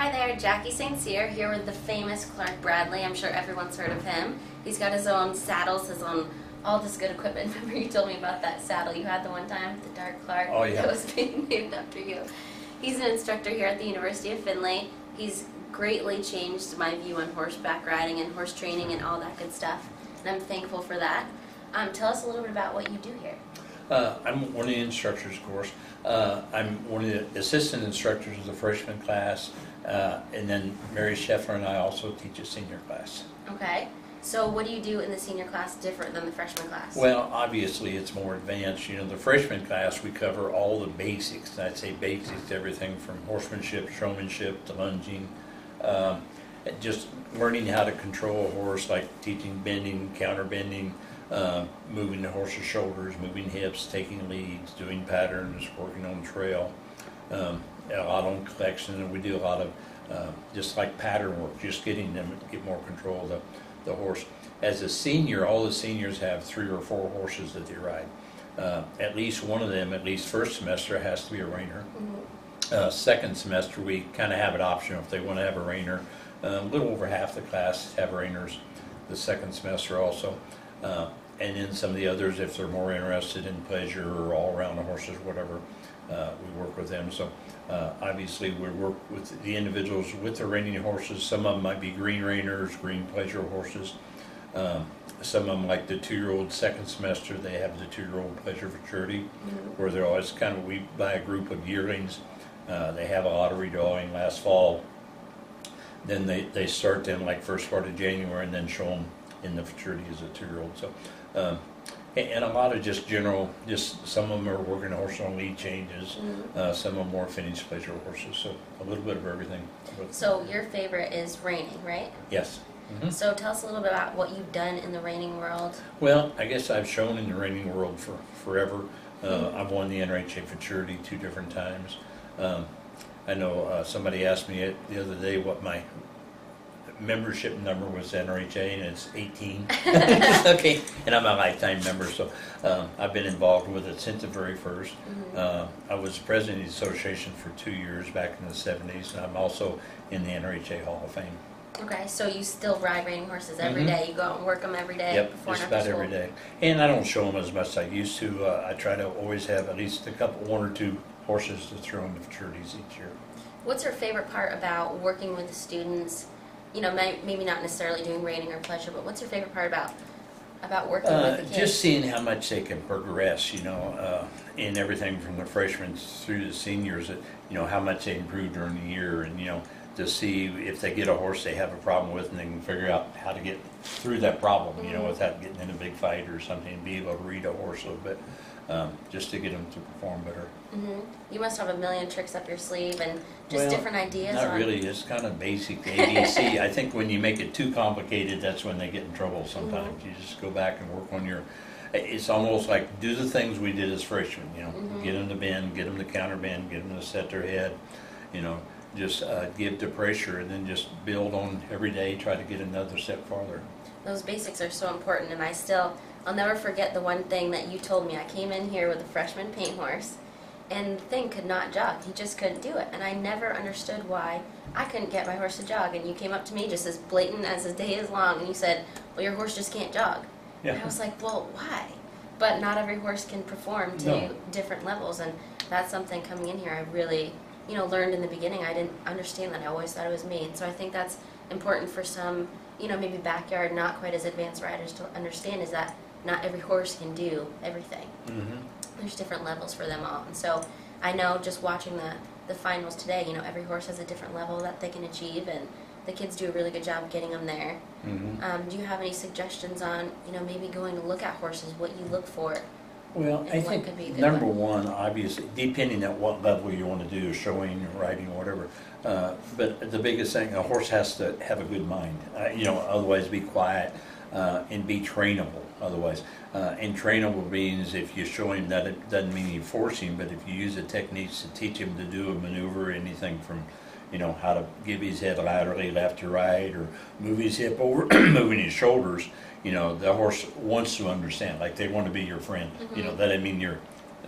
Hi there, Jackie St. Cyr here with the famous Clark Bradley. I'm sure everyone's heard of him. He's got his own saddles, his own all this good equipment. Remember you told me about that saddle you had the one time, the dark Clark? Oh, yeah. That was being named after you. He's an instructor here at the University of Findlay. He's greatly changed my view on horseback riding and horse training and all that good stuff, and I'm thankful for that. Tell us a little bit about what you do here. I'm one of the instructors, of course. I'm one of the assistant instructors of the freshman class, and then Mary Scheffler and I also teach a senior class. Okay. So what do you do in the senior class different than the freshman class? Well, obviously it's more advanced. You know, the freshman class, we cover all the basics. I'd say basics, everything from horsemanship, showmanship, to lunging. Just learning how to control a horse, like teaching bending, counter bending, moving the horse's shoulders, moving hips, taking leads, doing patterns, working on trail, a lot on collection, and we do a lot of just like pattern work, just getting them to get more control of the horse. As a senior, all the seniors have 3 or 4 horses that they ride. At least one of them, at least first semester, has to be a reiner. Mm-hmm. Second semester, we kind of have it optional if they want to have a reiner. A little over half the class have reiners the second semester also. And then some of the others, if they're more interested in pleasure or all around the horses, whatever, we work with them. So obviously we work with the individuals with the reining horses. Some of them might be green reiners, green pleasure horses. Some of them, like the 2-year-old second semester, they have the 2-year-old pleasure Futurity, Mm-hmm. where they're always kind of, we buy a group of yearlings. They have a lottery drawing last fall. Then they start them like first part of January and then show them in the Futurity as a 2-year-old. So, and a lot of just general, just some of them are working horses on lead changes, Mm-hmm. some of them more finished pleasure horses. So a little bit of everything. So your favorite is reining, right? Yes. Mm-hmm. So tell us a little bit about what you've done in the reining world. Well, I guess I've shown in the reining world for forever. I've won the NRHA Futurity 2 different times. I know somebody asked me the other day what my membership number was NRHA, and it's 18. Okay, and I'm a lifetime member, so I've been involved with it since the very first. I was president of the association for 2 years back in the 70s, and I'm also in the NRHA Hall of Fame. Okay, so you still ride reining horses every day. You go out and work them every day. Yep, before just and after about school. every day. And I don't show them as much as I used to. I try to always have at least one or two horses to throw in the futurities each year. What's your favorite part about working with the students? You know, maybe not necessarily doing reining or pleasure, but what's your favorite part about working with the kids? Just seeing how much they can progress, you know, in everything from the freshmen through the seniors, you know, how much they improve during the year, and, you know, to see if they get a horse they have a problem with and they can figure out how to get through that problem, you know, without getting in a big fight or something, and be able to read a horse a little bit, just to get them to perform better. You must have a million tricks up your sleeve and just different ideas. Not really. It's kind of basic ABC. I think when you make it too complicated, that's when they get in trouble sometimes. You just go back and work on your... It's almost like do the things we did as freshmen, you know, get them to bend, get them to counter bend, get them to set their head, you know, just give the pressure, and then just build on every day, try to get another step farther. Those basics are so important, and I'll never forget the one thing that you told me. I came in here with a freshman paint horse, and the thing could not jog. He just couldn't do it, and I never understood why I couldn't get my horse to jog. And you came up to me just as blatant as the day is long, and you said, well, your horse just can't jog. Yeah. And I was like, well, why? But not every horse can perform to different levels, and that's something coming in here I really, you know, learned in the beginning. I didn't understand that. I always thought it was me, and so I think that's important for some, you know, maybe backyard, not quite as advanced riders to understand, is that not every horse can do everything. There's different levels for them all, and so I know just watching the finals today, you know, every horse has a different level that they can achieve, and the kids do a really good job getting them there. Do you have any suggestions on, you know, maybe going to look at horses, what you look for? Well, I think number one, obviously, depending on what level you want to do, showing, riding, or whatever, but the biggest thing, a horse has to have a good mind, you know, otherwise be quiet and be trainable, otherwise. And trainable means if you show him that, it doesn't mean you force him, but if you use the techniques to teach him to do a maneuver, anything from, you know, how to give his head laterally left to right, or move his hip over, moving his shoulders, you know, the horse wants to understand, like they want to be your friend. You know, that doesn't mean you're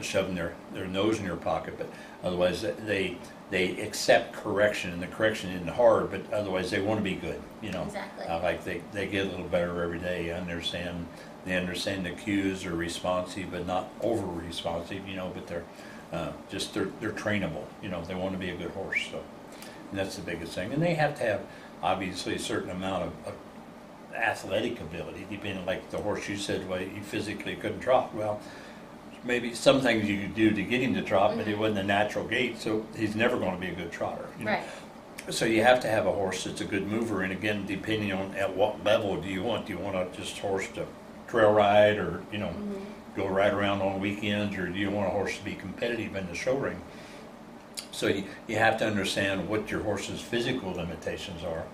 shoving their nose in your pocket, but otherwise they accept correction, and the correction isn't hard, but otherwise they want to be good, Exactly. Like they get a little better every day. They understand the cues, are responsive, but not over responsive, but they're trainable, they want to be a good horse, so, and that's the biggest thing. And they have to have, obviously, a certain amount of athletic ability, depending, like the horse you said, well, he physically couldn't trot. Well, maybe some things you could do to get him to trot, but it wasn't a natural gait, so he's never going to be a good trotter. Right. So you have to have a horse that's a good mover, and again, depending on at what level do you want a just horse to trail ride, or go right around on weekends, or do you want a horse to be competitive in the show ring? So you have to understand what your horse's physical limitations are,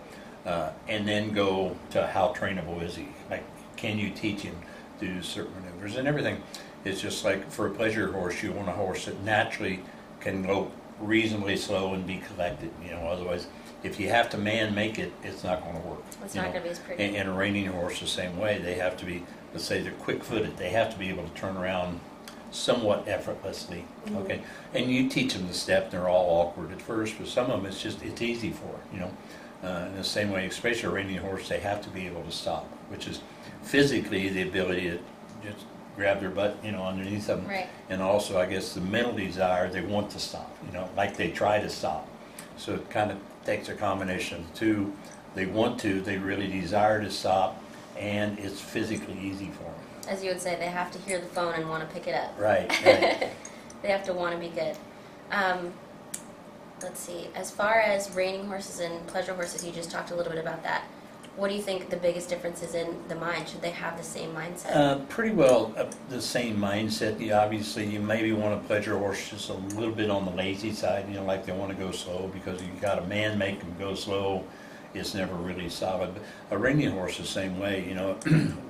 and then go to how trainable is he. Like, can you teach him to do certain maneuvers and everything? It's just like for a pleasure horse, you want a horse that naturally can go reasonably slow and be collected. Otherwise, if you have to make it, it's not going to work. It's not going to be as pretty. And a reining horse the same way. They have to be, let's say they're quick-footed. They have to be able to turn around somewhat effortlessly. Okay, and you teach them the step, and they're all awkward at first, but some of them it's easy for. In the same way, especially a reining horse, they have to be able to stop, which is physically the ability to just grab their butt, underneath them. Right. And also, I guess, the mental desire, they want to stop, like they try to stop. So it kind of takes a combination of the two. They want to, they really desire to stop, and it's physically easy for them. As you would say, they have to hear the phone and want to pick it up. Right. They have to want to be good. Let's see, as far as reining horses and pleasure horses, you just talked a little bit about that. What do you think the biggest difference is in the mind? Should they have the same mindset? Pretty well the same mindset. Obviously, you maybe want a pleasure horse just a little bit on the lazy side, like they want to go slow, because you got a man make them go slow. It's never really solid. But a reining horse the same way.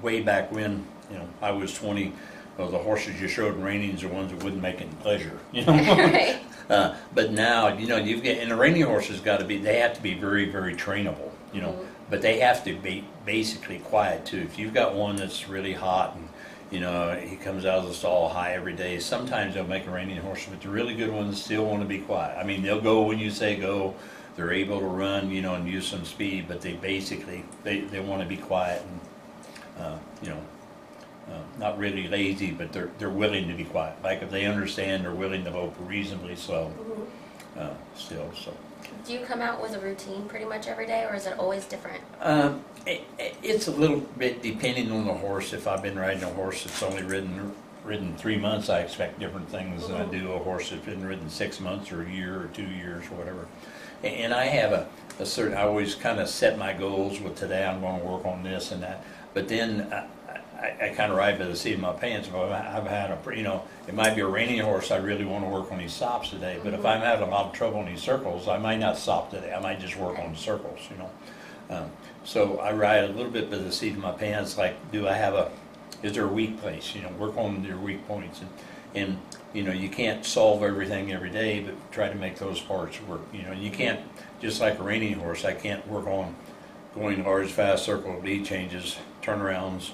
Way back when, I was 20, well, the horses you showed in reinings are ones that wouldn't make any pleasure. Right. But now, you've got, and a reining horse has got to be, they have to be very, very trainable, but they have to be basically quiet too. If you've got one that's really hot and, he comes out of the stall high every day, sometimes they'll make a reining horse, but the really good ones still want to be quiet. I mean, they'll go when you say go. They're able to run, and use some speed, but they basically, they want to be quiet and, not really lazy, but they're willing to be quiet. Like if they understand, they're willing to go reasonably slow still. So. Do you come out with a routine pretty much every day, or is it always different? It's a little bit depending on the horse. If I've been riding a horse that's only ridden 3 months, I expect different things than I do a horse that's been ridden 6 months or a year or 2 years or whatever. And I have a certain, I always kind of set my goals with today I'm going to work on this and that. But then I kind of ride by the seat of my pants. If I've had it might be a reining horse, I really want to work on these stops today. But if I'm having a lot of trouble in these circles, I might not stop today. I might just work on the circles, So I ride a little bit by the seat of my pants. Like, is there a weak place? Work on your weak points. And you can't solve everything every day, but try to make those parts work. You can't, just like a reining horse, I can't work on going large, fast circle, lead changes, turnarounds,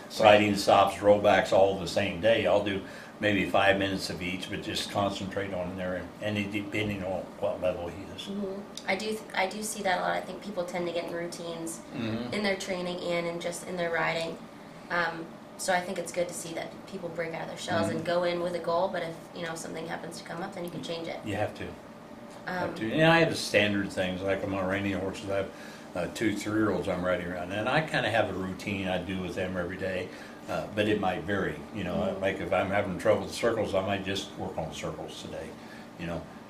sliding stops, rollbacks all the same day. I'll do maybe 5 minutes of each, but just concentrate on there, and depending on what level he is. I do see that a lot. I think people tend to get in routines in their training and in their riding. So I think it's good to see that people break out of their shells and go in with a goal, but if something happens to come up, then you can change it. You have to. And I have the standard things, like on my reining horses, I have 2 3-year-olds I'm riding around, and I kind of have a routine I do with them every day, but it might vary. Like if I'm having trouble with circles, I might just work on circles today,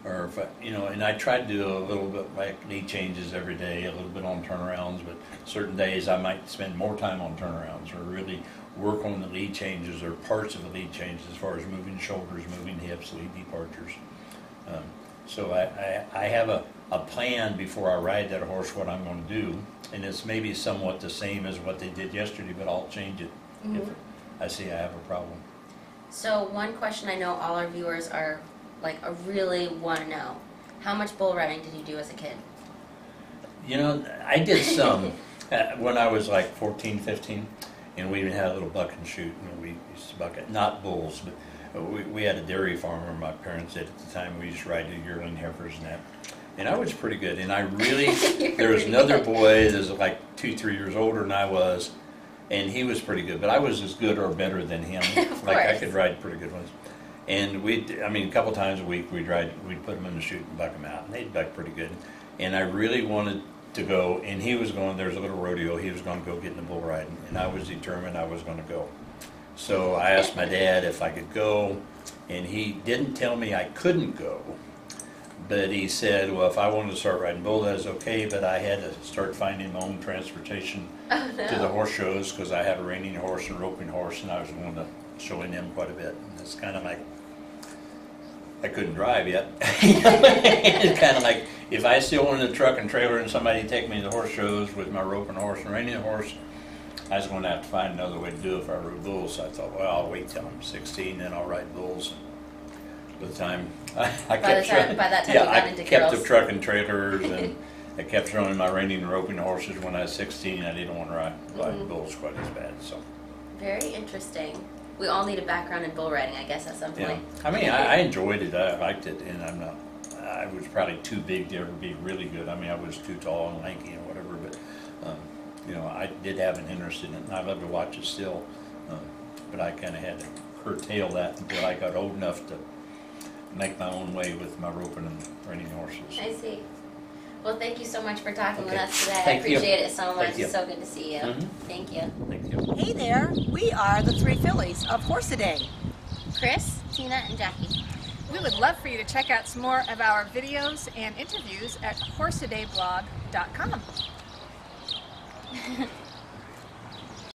or if and I try to do a little bit like lead changes every day, a little bit on turnarounds, but certain days I might spend more time on turnarounds, or really work on the lead changes or parts of the lead changes as far as moving shoulders, moving hips, lead departures. So I have a plan before I ride that horse what I'm going to do, and it's maybe somewhat the same as what they did yesterday, but I'll change it if I see I have a problem. So one question I know all our viewers are really want to know: how much bull riding did you do as a kid? I did some when I was like 14, 15, and we even had a little buck and shoot, and we used to buck it, not bulls, we had a dairy farmer, my parents did at the time. We used to ride the yearling heifers and that. And I was pretty good. And I really, there was another boy that was like 2-3 years older than I was, and he was pretty good. But I was as good or better than him. Like I could ride pretty good ones. And a couple times a week we'd put them in the chute and buck them out. And they'd buck pretty good. And I really wanted to go, and he was going, there's a little rodeo, he was going to go get in the bull riding. And I was determined I was going to go. So I asked my dad if I could go, and he didn't tell me I couldn't go. But he said, well, if I wanted to start riding bull, that was okay, but I had to start finding my own transportation to the horse shows, because I have a reining horse and roping horse, and I was going to showing them quite a bit. And it's kind of like, I couldn't drive yet. It's kind of like, if I still wanted a truck and trailer and somebody take me to the horse shows with my roping horse and reining horse, I was going to have to find another way to do it if I rode bulls. So I thought, well, I'll wait till I'm 16, then I'll ride bulls. By the time I kept the truck and trailers, and I kept throwing my reining and roping horses. When I was 16, I didn't want to ride bulls quite as bad. So very interesting. We all need a background in bull riding, I guess, at some point. Yeah. I mean, I enjoyed it. I liked it, and I was probably too big to ever be really good. I mean, I was too tall and lanky and whatever, but I did have an interest in it, and I love to watch it still. But I kind of had to curtail that until I got old enough to make my own way with my roping and reining horses. I see. Well, thank you so much for talking with us today. Thank I appreciate it so much. Thank you. It's so good to see you. Thank you. Thank you. Hey there, we are the three fillies of Horse-A-Day. Chris, Tina, and Jackie. We would love for you to check out some more of our videos and interviews at horseadayblog.com.